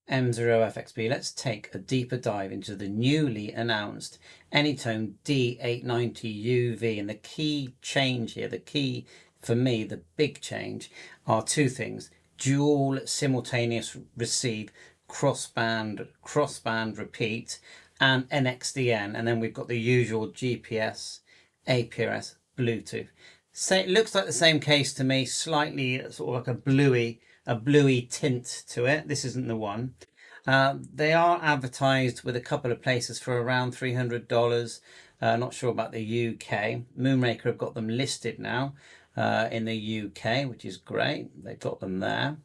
M0FXB, let's take a deeper dive into the newly announced Anytone D890UV. And the key change here, the key for me, the big change, are two things: dual simultaneous receive, crossband repeat, and NXDN. And then we've got the usual GPS, APRS, Bluetooth. So it looks like the same case to me, slightly sort of like a bluey tint to it. This isn't the one. They are advertised with a couple of places for around $300. Not sure about the UK. MOONRAKER have got them listed now in the UK, which is great. They've got them there.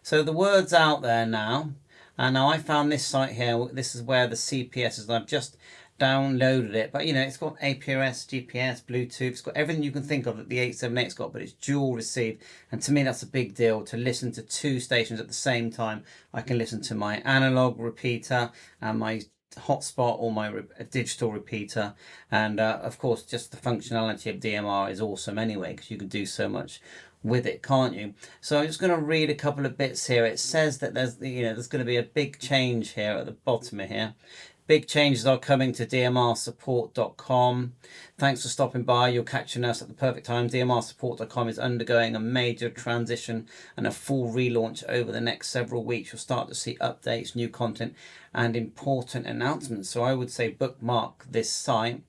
So the word's out there now. And now I found this site here. This is where the CPS is. I've just downloaded it, but you know, it's got APRS, GPS, Bluetooth, it's got everything you can think of that the 878's got, but it's dual receive. And to me, that's a big deal, to listen to two stations at the same time. I can listen to my analog repeater and my hotspot or my digital repeater. And of course, just the functionality of DMR is awesome anyway, because you can do so much with it, can't you? So I'm just going to read a couple of bits here. It says that there's going to be a big change here at the bottom of here. Big changes are coming to dmrsupport.com. Thanks for stopping by. You're catching us at the perfect time. dmrsupport.com is undergoing a major transition and a full relaunch over the next several weeks. You'll start to see updates, new content, and important announcements. So I would say bookmark this site.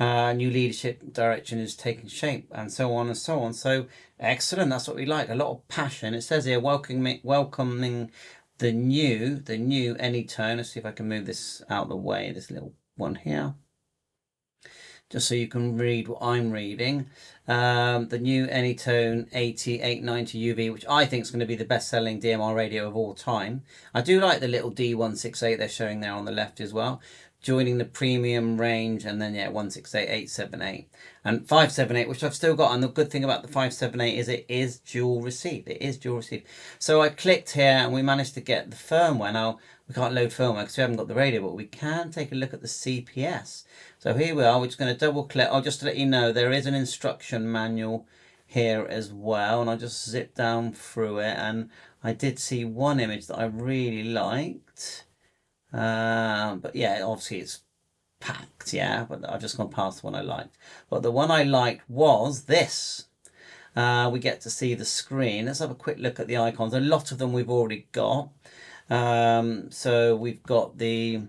New leadership direction is taking shape, and so on and so on. So excellent. That's what we like. A lot of passion. It says here, welcoming the new Anytone. Let's see if I can move this out of the way, this little one here, just so you can read what I'm reading. The new Anytone D890UV, which I think is going to be the best-selling DMR radio of all time. I do like the little D168 they're showing there on the left as well, joining the premium range. And then 168, 878 and 578, which I've still got. And the good thing about the 578 is it is dual receive. It is dual receive. So I clicked here and we managed to get the firmware. Now we can't load firmware because we haven't got the radio, but we can take a look at the CPS. So here we are. We're just going to double click. Oh, just to let you know, there is an instruction manual here as well, and I just zipped down through it, and I did see one image that I really liked. But yeah, obviously it's packed, yeah, but I've just gone past the one I liked. But the one I liked was this. We get to see the screen. Let's have a quick look at the icons. A lot of them we've already got. So we've got the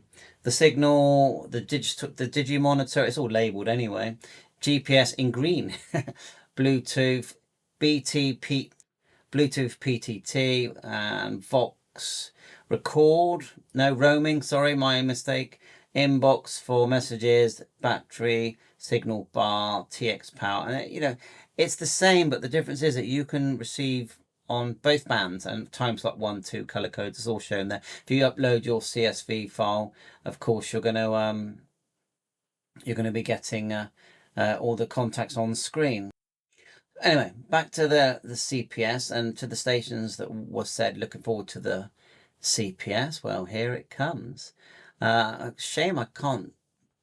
signal, the digi monitor. It's all labeled anyway. GPS in green. Bluetooth, Bluetooth PTT, and Vox. Record, no roaming, sorry, my mistake. Inbox for messages, battery, signal bar, TX power. And it's the same, but the difference is that you can receive on both bands, and time slot 1, 2 color codes is all shown there. If you upload your CSV file, of course you're going to be getting all the contacts on screen. Anyway, back to the CPS and to the stations that was said. Looking forward to the CPS. Well, here it comes. Shame I can't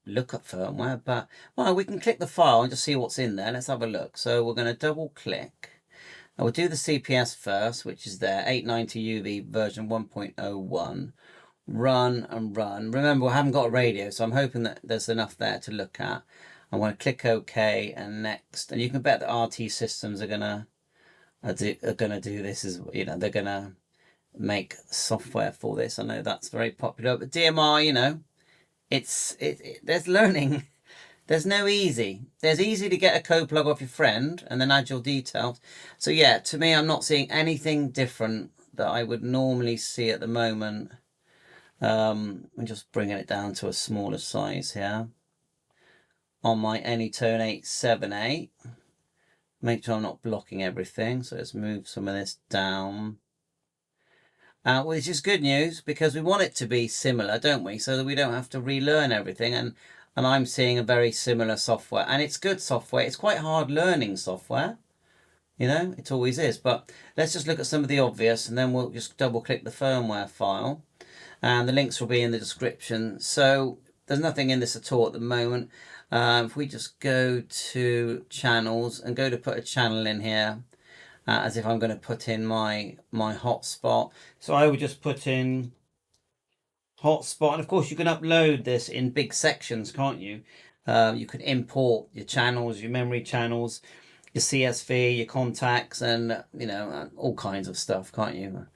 look at firmware, but well, we can click the file and just see what's in there. Let's have a look. So we're going to double click. I will do the CPS first, which is there, 890UV version 1.01. Run and run. Remember, I haven't got a radio, so I'm hoping that there's enough there to look at. I want to click OK and next. And you can bet that RT systems are gonna do this as they're gonna make software for this. I know that's very popular, but DMR, there's learning. There's no easy. There's easy to get a code plug off your friend and then add your details. So yeah, to me, I'm not seeing anything different that I would normally see at the moment. I'm just bringing it down to a smaller size here on my Anytone 878. Make sure I'm not blocking everything. So let's move some of this down. Which is good news, because we want it to be similar, don't we? So that we don't have to relearn everything. And I'm seeing a very similar software. And it's good software. It's quite hard learning software. It always is. But let's just look at some of the obvious, and then we'll just double click the firmware file. And the links will be in the description. So there's nothing in this at all at the moment. If we just go to channels and go to put a channel in here, as if I'm going to put in my hotspot. So I would just put in hotspot. And of course you can upload this in big sections, can't you? You can import your channels, your memory channels, your CSV, your contacts, and you know, all kinds of stuff, can't you?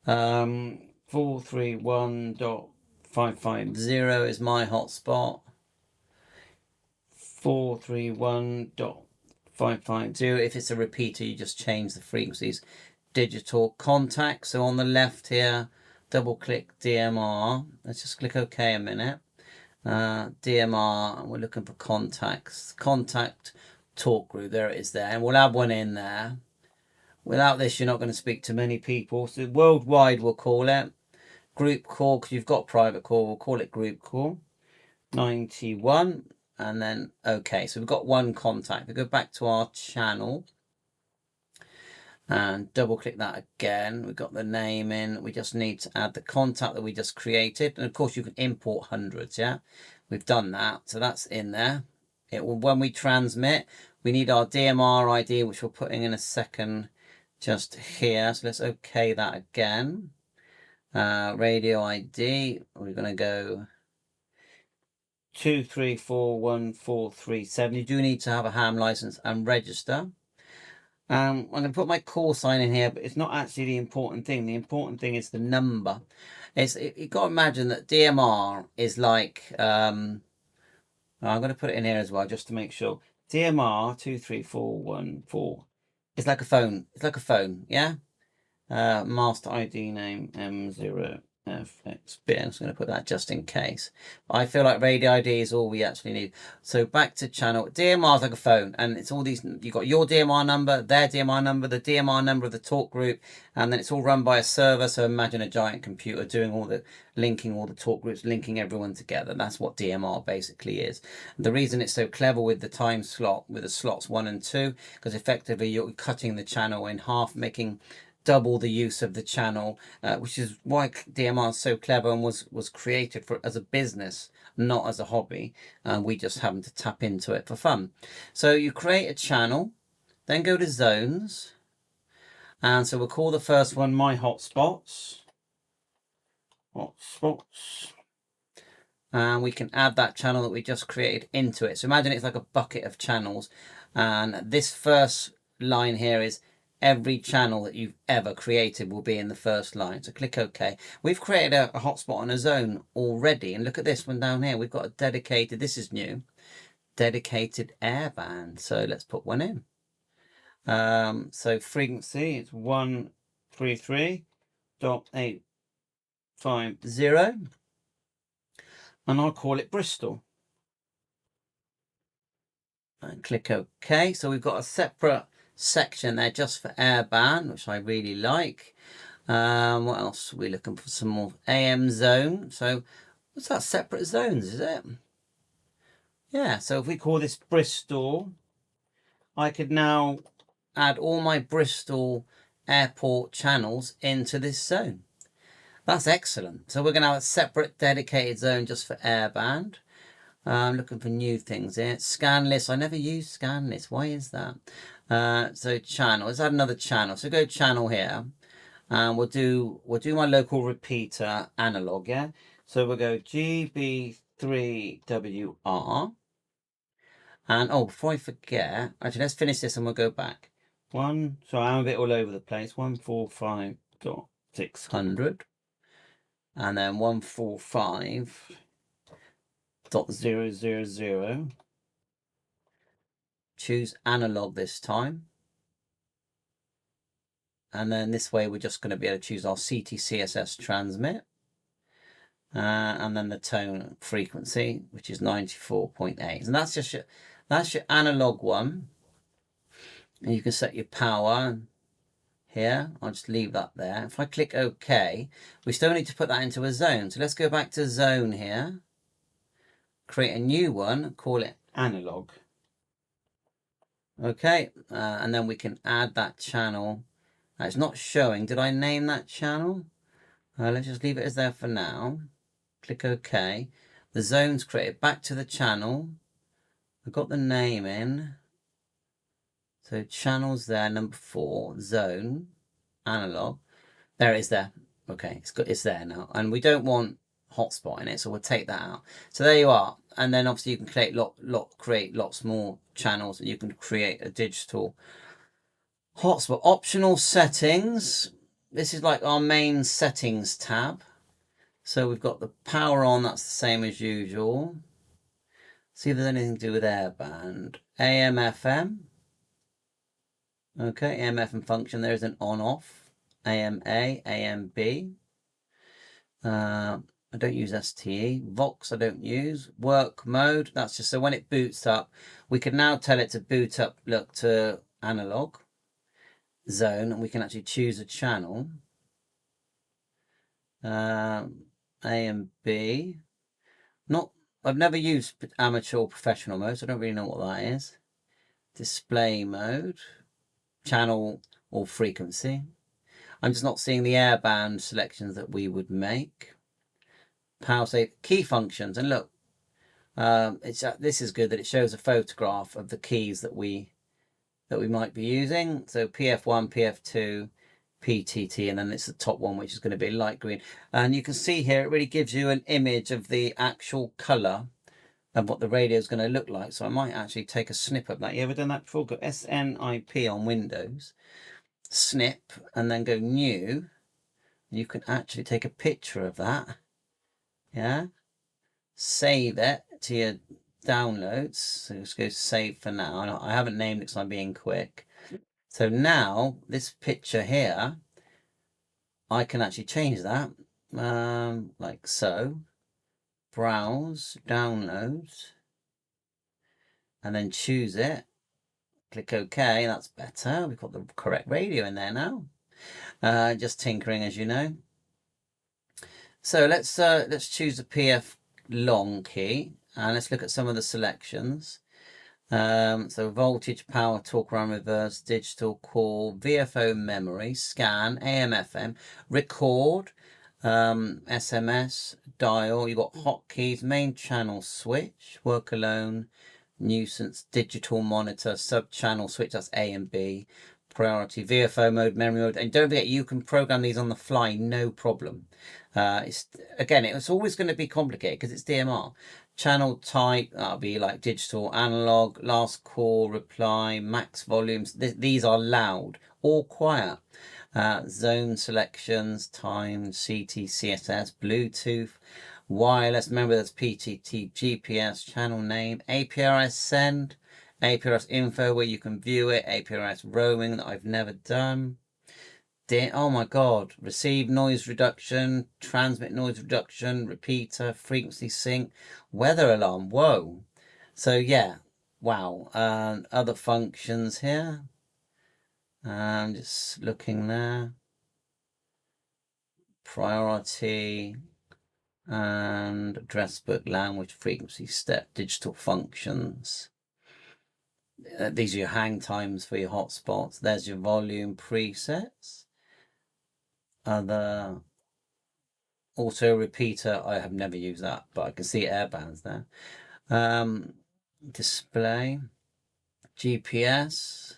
431.550 is my hotspot. 431.550. If it's a repeater, you just change the frequencies. Digital contacts. So on the left here, double click DMR. Let's just click OK a minute. DMR, we're looking for contacts. Contact talk group, there it is there. And we'll add one in there. Without this, you're not going to speak to many people. So worldwide, we'll call it. Group call, because you've got private call, we'll call it group call. 91. And then, okay, so we've got one contact. We go back to our channel and double click that again. We've got the name in. We just need to add the contact that we just created. And of course you can import hundreds, yeah? We've done that, so that's in there. It will, when we transmit, we need our DMR ID, which we're putting in a second just here. So let's okay that again. Radio ID, we're gonna go 2341437. You do need to have a ham license and register. I'm going to put my call sign in here, but it's not actually the important thing. The important thing is the number. You've got to imagine that DMR is like, I'm going to put it in here as well, just to make sure. DMR 23414 is like a phone. It's like a phone, yeah? Master ID name M0FXB. I'm just going to put that just in case. I feel like radio ID is all we actually need. So back to channel. DMR is like a phone, and it's all these. You've got your DMR number, their DMR number, the DMR number of the talk group, and then it's all run by a server. So imagine a giant computer doing all the linking, all the talk groups, linking everyone together. That's what DMR basically is. And the reason it's so clever with the time slot, with the slots 1 and 2, because effectively you're cutting the channel in half, making double the use of the channel, which is why DMR is so clever and was created for as a business, not as a hobby. We just happen to tap into it for fun. So you create a channel, then go to zones, and so we'll call the first one my hotspots. And we can add that channel that we just created into it. So imagine it's like a bucket of channels, and this first line here is every channel that you've ever created will be in the first line. So click OK. We've created a hotspot on a zone already, and look at this one down here. We've got a dedicated, this is new, dedicated airband. So let's put one in. So frequency, it's 133.850, and I'll call it Bristol. And click OK. So we've got a separate section there just for airband, which I really like. What else are we looking for? Some more AM zone. So what's that? Separate zones, is it? Yeah, so if we call this Bristol, I could now add all my Bristol airport channels into this zone. That's excellent. So we're going to have a separate dedicated zone just for airband. I'm looking for new things here. Scan list. I never use scan list. Why is that? So channel. Let's add another channel. So go channel here, and we'll do my local repeater analog. Yeah. So we'll go GB3WR. And oh, before I forget, actually let's finish this and we'll go back. So I'm a bit all over the place. 145.600, and then 145.000. Choose analog this time, and then this way we're just going to be able to choose our CTCSS transmit, and then the tone frequency, which is 94.8, and that's your analog one. And you can set your power here. I'll just leave that there. If I click OK, we still need to put that into a zone. So let's go back to zone here, create a new one, call it analog. Okay, and then we can add that channel. It's not showing. Did I name that channel? Let's just leave it as there for now. Click OK. The zone's created. Back to the channel. I've got the name in. So channel's there, number 4, zone, analog. There it is there. Okay, it's there now. And we don't want hotspot in it, so we'll take that out. So there you are. And then obviously you can create lots more channels, and you can create a digital hotspot. Optional settings. This is like our main settings tab. So we've got the power on, that's the same as usual. See if there's anything to do with airband. AM, FM. Okay, AM, FM function. There's an on-off. AMA, AMB. I don't use STE. Vox I don't use. Work mode, that's just so when it boots up, we can now tell it to boot up, look, to analog zone, and we can actually choose a channel. A and B. I've never used amateur or professional mode, so I don't really know what that is. Display mode, channel or frequency. I'm just not seeing the airband selections that we would make. Power save, key functions, and look, this is good that it shows a photograph of the keys that we might be using. So PF1, PF2, PTT, and then it's the top one, which is going to be light green. And you can see here it really gives you an image of the actual color and what the radio is going to look like. So I might actually take a snip of that. You ever done that before? Go SNIP on Windows, snip, and then go new. You can actually take a picture of that. Yeah, save it to your downloads. So let's go save for now. I haven't named it because I'm being quick. So now this picture here, I can actually change that, like so. Browse, downloads, and then choose it. Click OK. That's better. We've got the correct radio in there now. Just tinkering, as you know. So let's choose the PF long key, and let's look at some of the selections. So voltage, power, talk around, reverse, digital, call, VFO, memory, scan, AM, FM, record, SMS, dial. You've got hotkeys, main channel switch, work alone, nuisance, digital monitor, sub channel switch, that's A and B, priority, VFO mode, memory mode. And don't forget, you can program these on the fly, no problem. It's always going to be complicated because it's DMR. Channel type, that'll be like digital, analog, last call, reply, max volumes. These are loud or quiet. Zone selections, time, CT, CSS, Bluetooth, wireless. Remember that's PTT, GPS, channel name, APRS send, APRS info where you can view it, APRS roaming that I've never done. Oh my god, receive noise reduction, transmit noise reduction, repeater, frequency sync, weather alarm. Whoa. So yeah, wow. Other functions here. I'm just looking there. Priority and address book, language, frequency, step, digital functions. These are your hang times for your hotspots. There's your volume presets. Other auto repeater, I have never used that, but I can see airbands there. Display, GPS,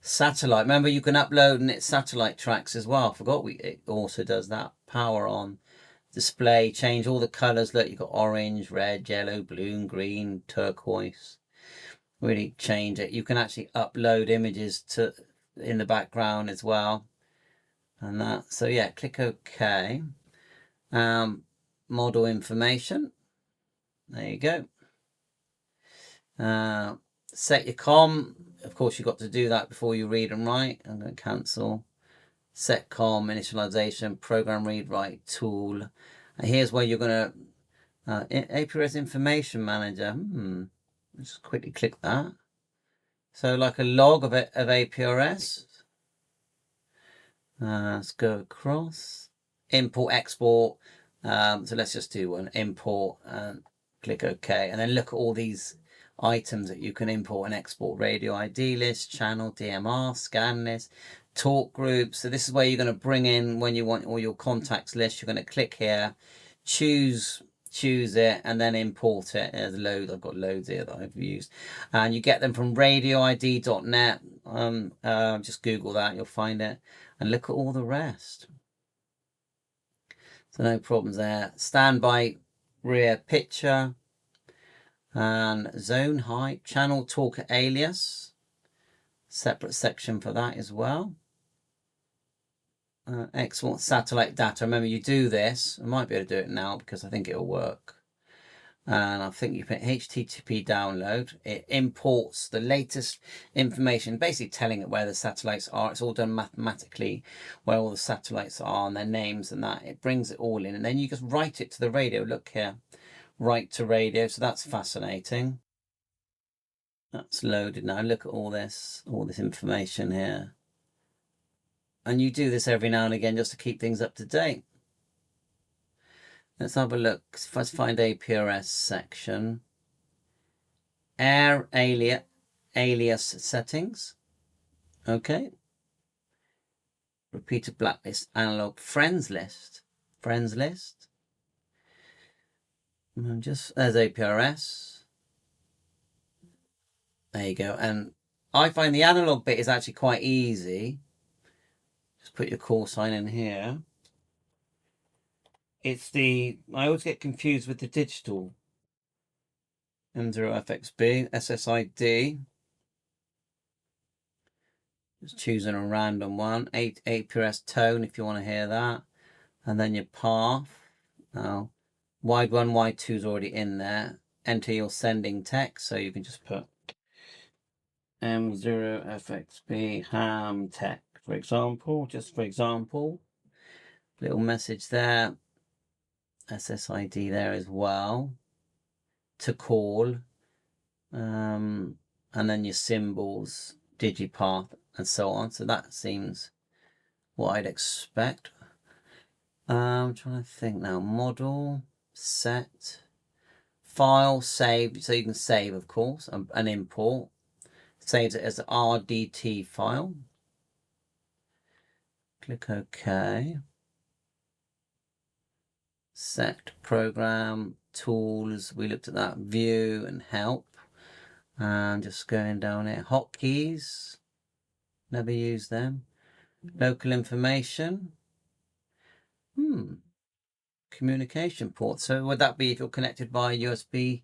satellite. Remember, you can upload and it's satellite tracks as well. I forgot it also does that. Power on, display, change all the colors. Look, you've got orange, red, yellow, blue, green, turquoise. Really change it. You can actually upload images in the background as well. And that, so yeah, click OK. Model information. There you go. Set your COM. Of course, you've got to do that before you read and write. I'm going to cancel. Set COM, initialization, program read write tool. And here's where you're going to APRS information manager. Let's quickly click that. So like a log of APRS. Let's go across. Import, export. So let's just do one. Import and click OK. And then look at all these items that you can import and export. Radio ID list, channel, DMR, scan list, talk groups. So this is where you're going to bring in when you want all your contacts list. You're going to click here, choose it, and then import it. There's loads. I've got loads here that I've used, and you get them from radioid.net. Just Google that, you'll find it, and look at all the rest. So no problems there. Standby rear picture and zone height, channel talker alias, separate section for that as well. Export satellite data. Remember, you do this. I might be able to do it now because I think it'll work. And I think you put HTTP download. It imports the latest information, basically telling it where the satellites are. It's all done mathematically, where all the satellites are and their names and that. It brings it all in, and then you just write it to the radio. Look here, write to radio. So that's fascinating. That's loaded now. Look at all this information here. And you do this every now and again just to keep things up to date. Let's have a look. Let's find APRS section. Air alias settings. Okay. Repeater blacklist, analog friends list. Friends list. And just there's APRS. There you go. And I find the analog bit is actually quite easy. Just put your call sign in here. It's I always get confused with the digital. M0FXB, SSID. Just choosing a random one. APRS tone if you want to hear that. And then your path. Now, wide 1, wide 2 is already in there. Enter your sending text, so you can just put M0FXB ham tech, for example, just for example. Little message there. SSID there as well to call, and then your symbols, digipath, and so on. So that seems what I'd expect. I'm trying to think now. Model, set, file, save. So you can save, of course, an import. Saves it as an RDT file. Click OK. Set program, tools, we looked at that, view and help. And just going down here, hotkeys, never use them. Local information. Communication port. So would that be if you're connected via USB-C?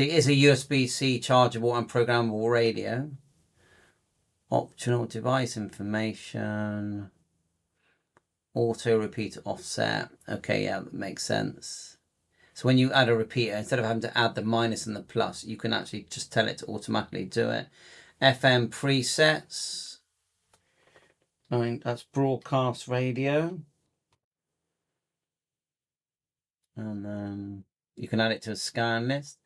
It's a USB-C chargeable and programmable radio. Optional device information. Auto repeater offset. Okay, yeah, that makes sense. So when you add a repeater, instead of having to add the minus and the plus, you can actually just tell it to automatically do it. FM presets. I mean, that's broadcast radio. And then you can add it to a scan list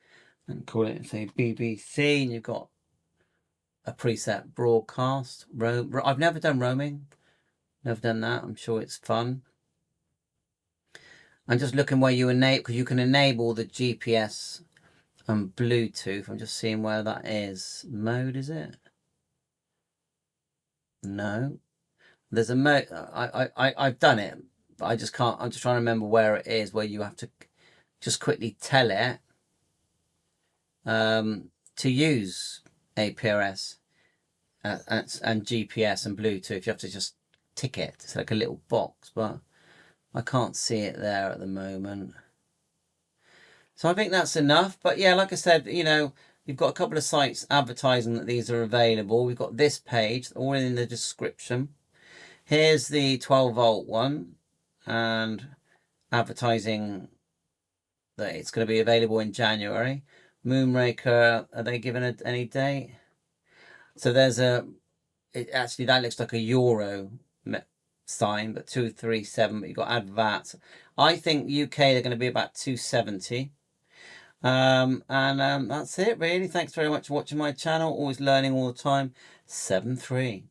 and call it, say, BBC, and you've got a preset broadcast. I've never done roaming. Never done that. I'm sure it's fun. I'm just looking where you enable, because you can enable the GPS and Bluetooth. I'm just seeing where that is. Mode, is it? No. There's a mode. I've done it, but I just can't. I'm just trying to remember where it is, where you have to just quickly tell it to use APRS and GPS and Bluetooth. You have to just tick it. It's like a little box, but I can't see it there at the moment. So I think that's enough. But yeah, like I said, you know, you've got a couple of sites advertising that these are available. We've got this page, all in the description. Here's the 12-volt one, and advertising that it's going to be available in January. MOONRAKER, are they given any date? So there's actually that looks like a euro sign, but 237, but you've got to add VAT. I think UK they're going to be about 270. That's it really. Thanks very much for watching my channel. Always learning all the time. 7-3.